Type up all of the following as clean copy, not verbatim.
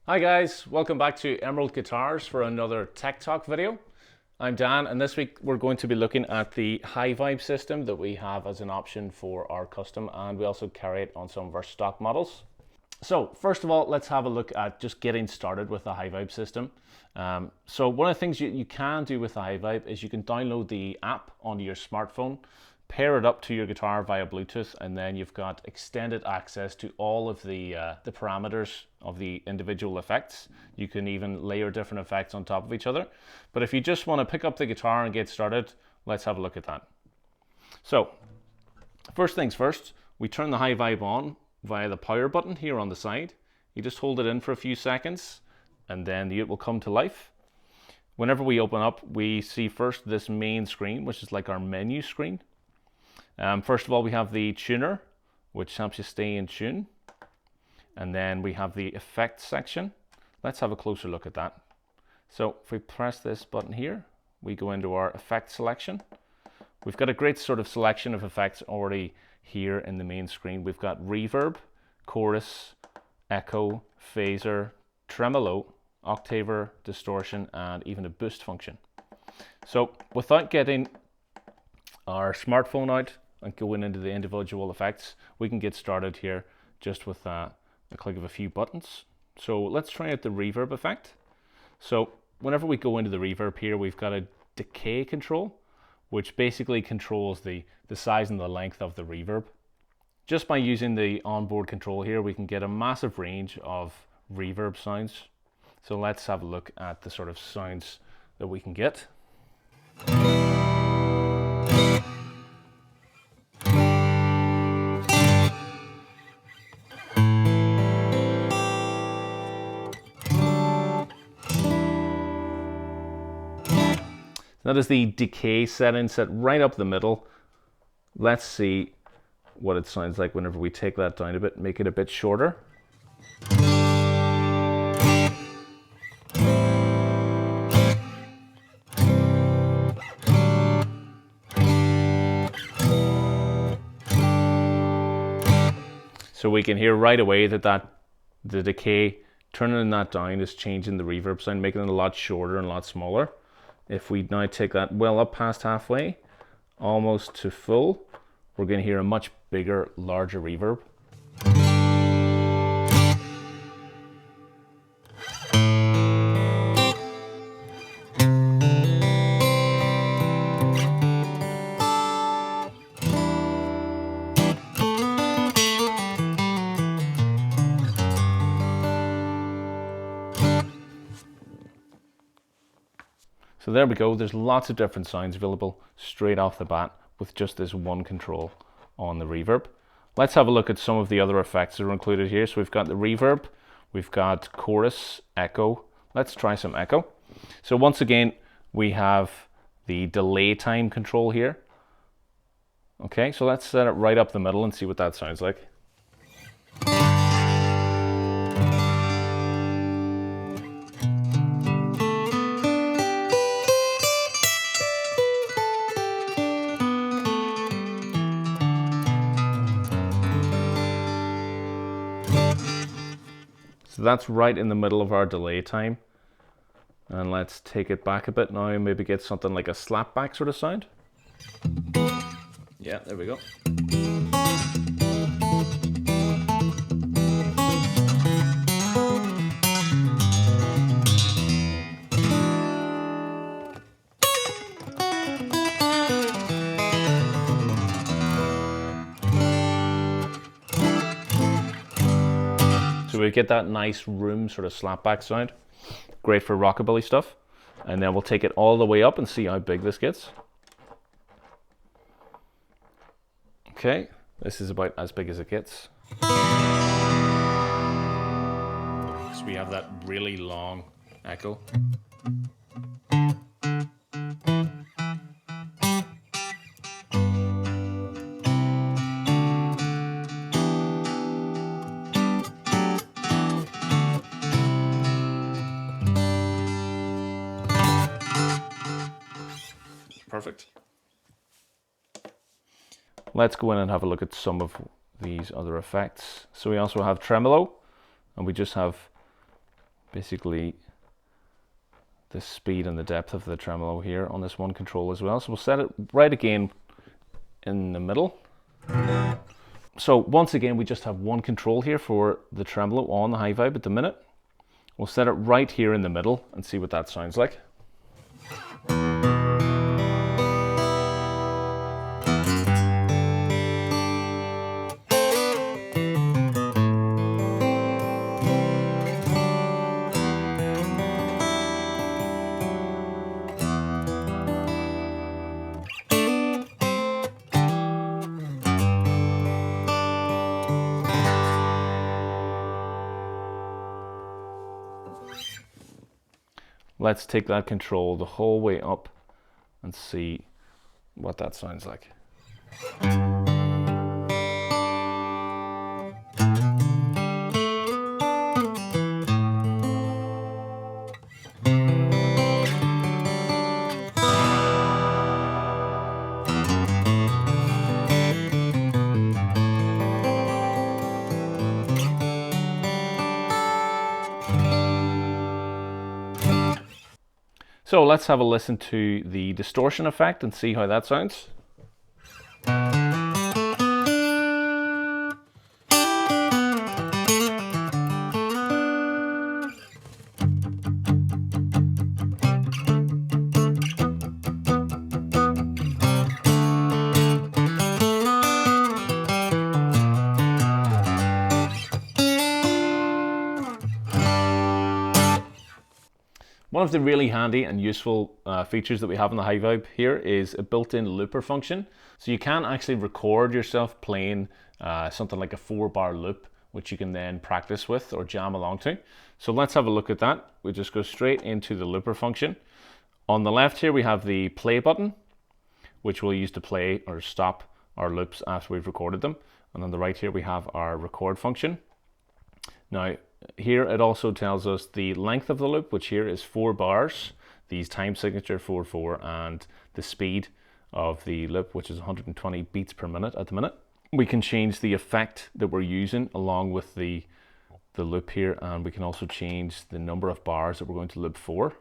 Hi guys, welcome back to Emerald Guitars for another Tech Talk video. I'm Dan, and this week we're going to be looking at the Hyvibe system that we have as an option for our custom, and we also carry it on some of our stock models. So first of all, let's have a look at just getting started with the Hyvibe system. So one of the things you can do with the Hyvibe is you can download the app onto your smartphone, pair it up to your guitar via Bluetooth, and then you've got extended access to all of the parameters of the individual effects. You can even layer different effects on top of each other. But if you just want to pick up the guitar and get started, let's have a look at that. So first things first, we turn the Hyvibe on via the power button here on the side. You just hold it in for a few seconds and then it will come to life. Whenever we open up, we see first this main screen, which is like our menu screen. First of all, we have the tuner, which helps you stay in tune. And then we have the effects section. Let's have a closer look at that. So if we press this button here, we go into our effect selection. We've got a great sort of selection of effects already here in the main screen. We've got reverb, chorus, echo, phaser, tremolo, octaver, distortion, and even a boost function. So without getting our smartphone out and going into the individual effects, we can get started here just with a click of a few buttons. So let's try out the reverb effect. So whenever we go into the reverb here, we've got a decay control, which basically controls the size and the length of the reverb. Just by using the onboard control here, we can get a massive range of reverb sounds. So let's have a look at the sort of sounds that we can get. That is the decay setting set right up the middle. Let's see what it sounds like whenever we take that down a bit, make it a bit shorter. So we can hear right away that the decay, turning that down is changing the reverb sound, making it a lot shorter and a lot smaller. If we now take that well up past halfway, almost to full, we're going to hear a much bigger, larger reverb. So there we go, there's lots of different sounds available straight off the bat with just this one control on the reverb. Let's have a look at some of the other effects that are included here. So we've got the reverb, we've got chorus, echo. Let's try some echo. So once again, we have the delay time control here. Okay, so let's set it right up the middle and see what that sounds like. So that's right in the middle of our delay time. And let's take it back a bit now and maybe get something like a slapback sort of sound. Yeah, there we go. So we get that nice room sort of slapback sound. Great for rockabilly stuff. And then we'll take it all the way up and see how big this gets. Okay, this is about as big as it gets. So we have that really long echo. Perfect. Let's go in and have a look at some of these other effects. So we also have tremolo, and we just have basically the speed and the depth of the tremolo here on this one control as well. So we'll set it right again in the middle. So once again, we just have one control here for the tremolo on the Hyvibe at the minute. We'll set it right here in the middle and see what that sounds like. Let's take that control the whole way up and see what that sounds like. So let's have a listen to the distortion effect and see how that sounds. One of the really handy and useful features that we have in the Hyvibe here is a built-in looper function. So you can actually record yourself playing something like a 4-bar loop, which you can then practice with or jam along to. So let's have a look at that. We just go straight into the looper function. On the left here we have the play button, which we'll use to play or stop our loops after we've recorded them. And on the right here we have our record function. Now, here it also tells us the length of the loop, which here is 4 bars, these time signature 4/4, and the speed of the loop, which is 120 beats per minute at the minute. We can change the effect that we're using along with the loop here, and we can also change the number of bars that we're going to loop for.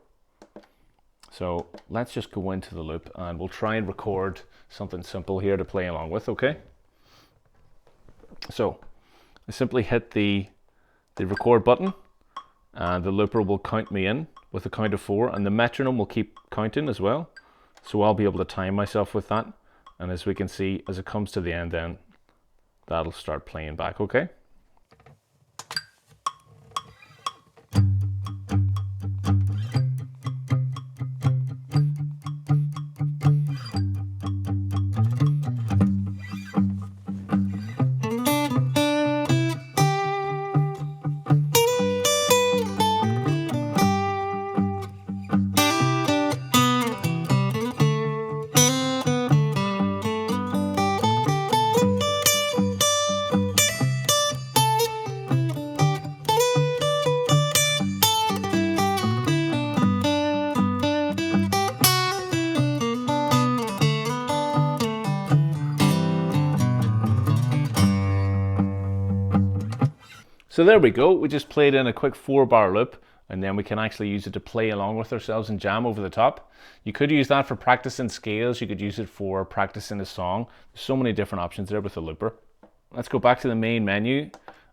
So let's just go into the loop and we'll try and record something simple here to play along with, okay? So I simply hit the record button and the looper will count me in with a count of 4, and the metronome will keep counting as well. So I'll be able to time myself with that, and as we can see, as it comes to the end then that'll start playing back, okay? So there we go, we just played in a quick 4-bar loop, and then we can actually use it to play along with ourselves and jam over the top. You could use that for practicing scales, you could use it for practicing a song. There's so many different options there with the looper. Let's go back to the main menu,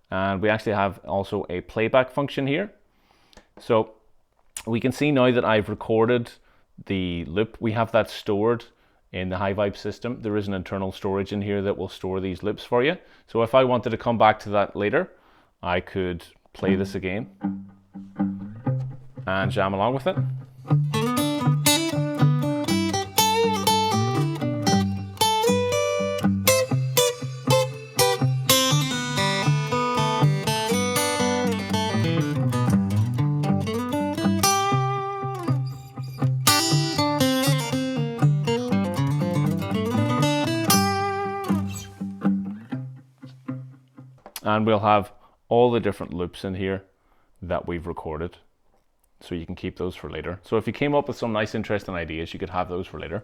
and we actually have also a playback function here. So we can see now that I've recorded the loop. We have that stored in the Hyvibe system. There is an internal storage in here that will store these loops for you. So if I wanted to come back to that later, I could play this again and jam along with it. And we'll have all the different loops in here that we've recorded, so you can keep those for later. So if you came up with some nice interesting ideas, you could have those for later.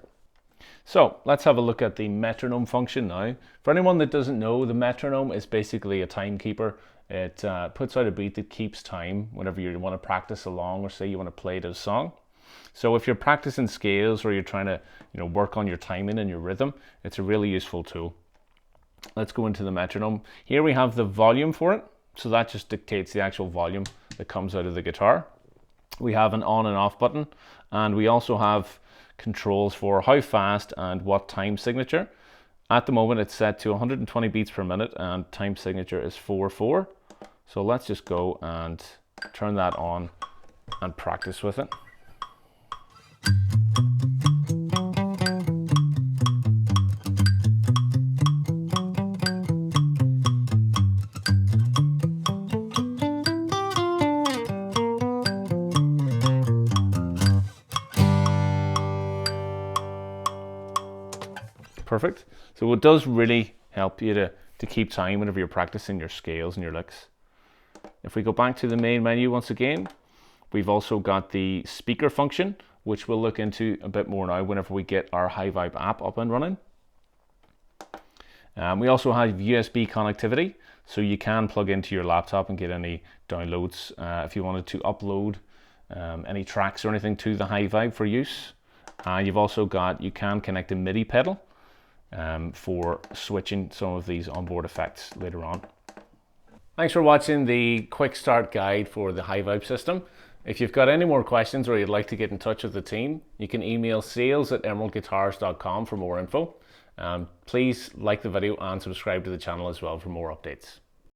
So let's have a look at the metronome function now. For anyone that doesn't know, the metronome is basically a timekeeper. It puts out a beat that keeps time whenever you want to practice along, or say you want to play the song. So if you're practicing scales or you're trying to work on your timing and your rhythm, it's a really useful tool. Let's go into the metronome. Here we have the volume for it. So that just dictates the actual volume that comes out of the guitar. We have an on and off button, and we also have controls for how fast and what time signature. At the moment it's set to 120 beats per minute and time signature is 4/4. So let's just go and turn that on and practice with it. Perfect. So it does really help you to keep time whenever you're practicing your scales and your licks. If we go back to the main menu once again, we've also got the speaker function, which we'll look into a bit more now whenever we get our Hyvibe app up and running. We also have USB connectivity, so you can plug into your laptop and get any downloads if you wanted to upload any tracks or anything to the Hyvibe for use. You've also got, you can connect a MIDI pedal for switching some of these onboard effects later on. Thanks for watching the quick start guide for the Hyvibe system. If you've got any more questions or you'd like to get in touch with the team, you can email sales@emeraldguitars.com for more info. Please like the video and subscribe to the channel as well for more updates.